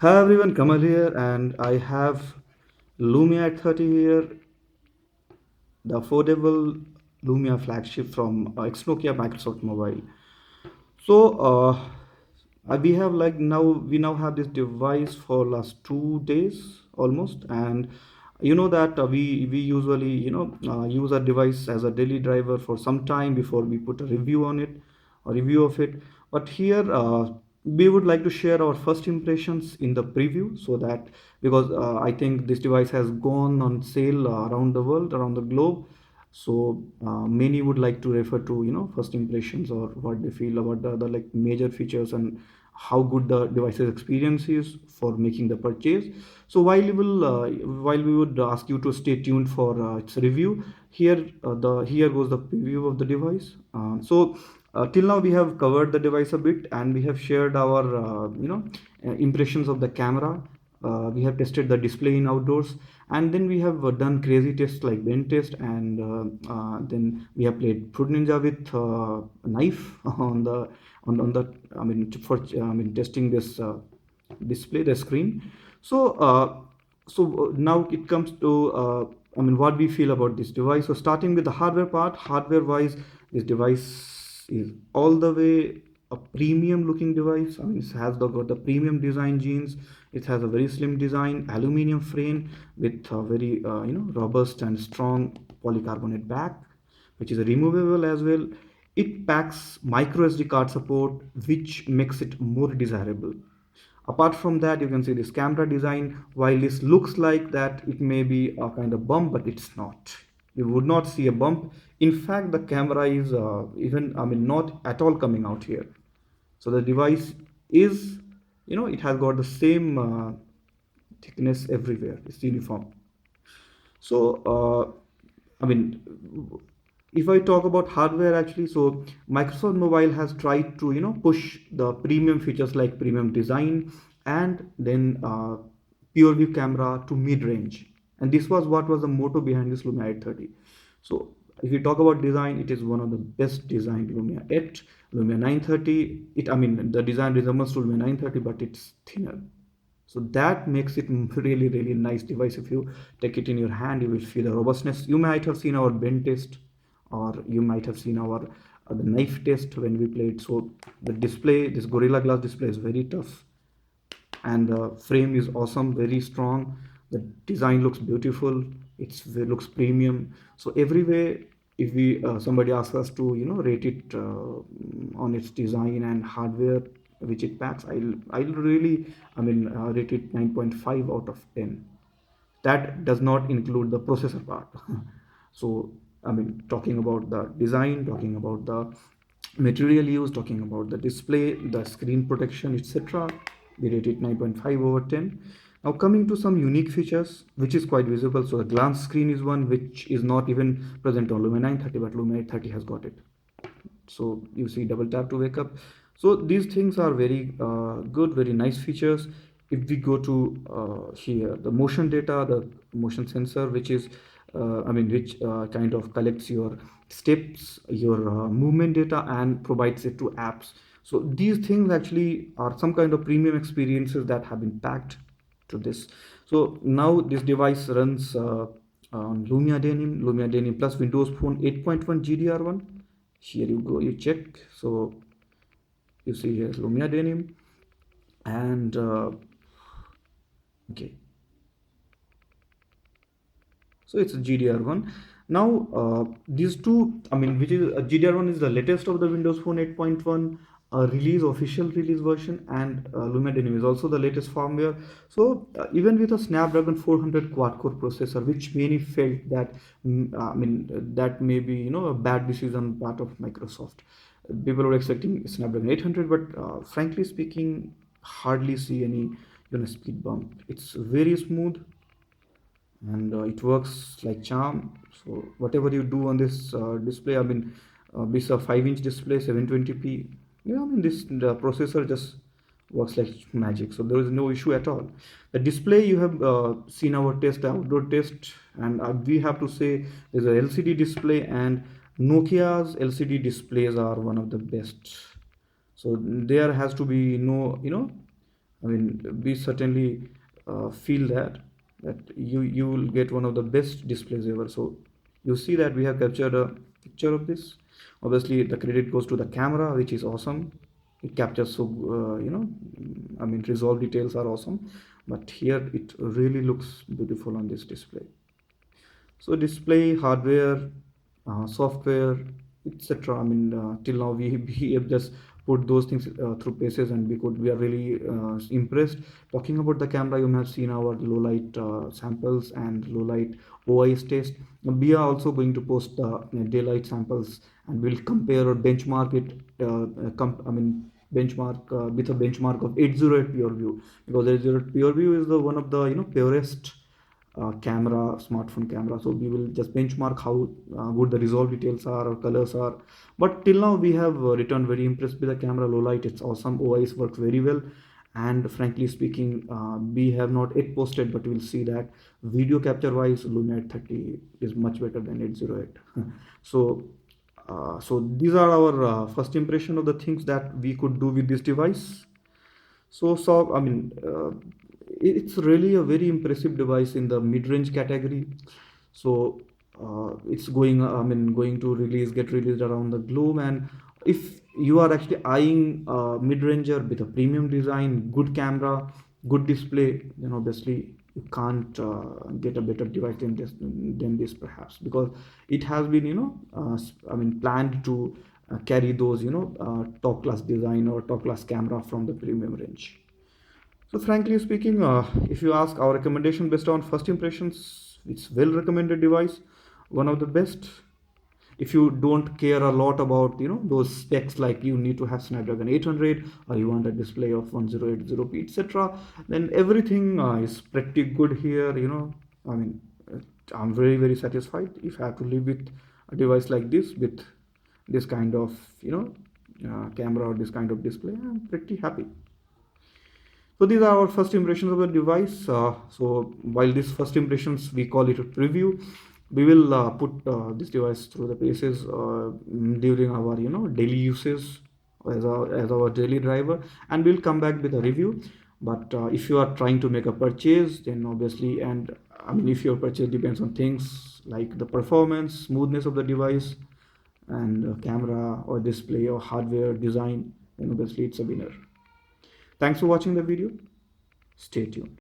Hi everyone, Kamal here, and I have Lumia at 30 here, the affordable Lumia flagship from ex-Nokia Microsoft Mobile. We have we now have this device for last 2 days almost, and you know that we usually use a device as a daily driver for some time before we put a review on it, a review of it. But here we would like to share our first impressions in the preview, so that because I think this device has gone on sale around the world, around the globe, so many would like to refer to first impressions or what they feel about the like major features and how good the device's experience is for making the purchase. So while we would ask you to stay tuned for its review, here goes the preview of the device. Till now we have covered the device a bit, and we have shared our impressions of the camera. We have tested the display in outdoors, and then we have done crazy tests like bend test, and then we have played fruit ninja with a knife on the I mean for I mean testing this display, the screen. So now it comes to what we feel about this device. So starting with the hardware part, hardware wise, this device is all the way a premium looking device. I mean, it has got the premium design genes. It has a very slim design, aluminum frame with a very robust and strong polycarbonate back, which is removable as well. It packs micro SD card support, which makes it more desirable. Apart from that, you can see this camera design. While this looks like that it may be a kind of bump, but it's not. You would not see a bump. In fact, the camera is not at all coming out here. So the device is, it has got the same thickness everywhere. It's uniform. So, if I talk about hardware actually, so Microsoft Mobile has tried to, push the premium features like premium design and then pure view camera to mid range. And this was what was the motto behind this Lumia 830. So if you talk about design, it is one of the best designed Lumia 8, Lumia 930. The design resembles to Lumia 930, but it's thinner. So that makes it really, really nice device. If you take it in your hand, you will feel the robustness. You might have seen our bend test, or you might have seen our the knife test when we played. So the display, this Gorilla Glass display, is very tough, and the frame is awesome, very strong. The design looks beautiful. It looks premium. So every way, if we somebody asks us to rate it on its design and hardware which it packs, I'll really rate it 9.5 out of 10. That does not include the processor part. So talking about the design, talking about the material used, talking about the display, the screen protection, etc., we rate it 9.5 over 10. Now coming to some unique features which is quite visible. So the glance screen is one which is not even present on Lumia 930, but Lumia 830 has got it. So you see double tap to wake up. So these things are very good, very nice features. If we go to here, the motion data, the motion sensor, which is which kind of collects your steps, your movement data, and provides it to apps. So these things actually are some kind of premium experiences that have been packed to this. So now this device runs on Lumia Denim plus Windows Phone 8.1 GDR1. Here you go, you check. So you see here's Lumia Denim, and okay, so it's GDR1. Now these two, which is GDR1 is the latest of the Windows Phone 8.1 official release version, and Lumia Denim is also the latest firmware. So even with a Snapdragon 400 quad-core processor, which many felt that that may be a bad decision part of Microsoft. People were expecting Snapdragon 800, but frankly speaking, hardly see any speed bump. It's very smooth, and it works like charm. So whatever you do on this display, this is a 5-inch display, 720p. Yeah, this the processor just works like magic. So there is no issue at all. The display, you have seen our test, the outdoor test, and we have to say there's a LCD display, and Nokia's LCD displays are one of the best. So there has to be no I mean, we certainly feel that you will get one of the best displays ever. So you see that we have captured a picture of this. Obviously, the credit goes to the camera, which is awesome. It captures so I mean, resolve details are awesome, but here it really looks beautiful on this display. So display, hardware, software, etc. I mean, till now we have just put those things through paces, and we are really impressed. Talking about the camera, you may have seen our low light samples and low light OIS test. We are also going to post the daylight samples, and we'll compare or benchmark it. I mean, benchmark with a benchmark of 808 pure view, because 808 pure view is the one of the purest camera, smartphone camera. So we will just benchmark how good the resolve details are or colors are. But till now we have returned very impressed with the camera. Low light, it's awesome. OIS works very well. And frankly speaking, we have not yet posted, but we'll see that video capture wise, Lumia 30 is much better than 808. So so these are our first impression of the things that we could do with this device. So I mean, it's really a very impressive device in the mid-range category. So it's going, I mean, going to get released around the globe. And if you are actually eyeing a mid-ranger with a premium design, good camera, good display, then obviously you can't get a better device than this perhaps, because it has been, I mean, planned to carry those, top class design or top class camera from the premium range. So frankly speaking, if you ask our recommendation based on first impressions, it's well recommended device, one of the best. If you don't care a lot about those specs, like you need to have Snapdragon 800 or you want a display of 1080p, etc., then everything is pretty good here. I mean, I'm very satisfied. If I have to live with a device like this with this kind of camera or this kind of display, I'm pretty happy. So these are our first impressions of the device. So while these first impressions, we call it a preview, we will put this device through the paces during our daily uses as our daily driver, and we'll come back with a review. But if you are trying to make a purchase, then obviously, and I mean, if your purchase depends on things like the performance, smoothness of the device, and camera or display or hardware design, then obviously it's a winner. Thanks for watching the video. Stay tuned.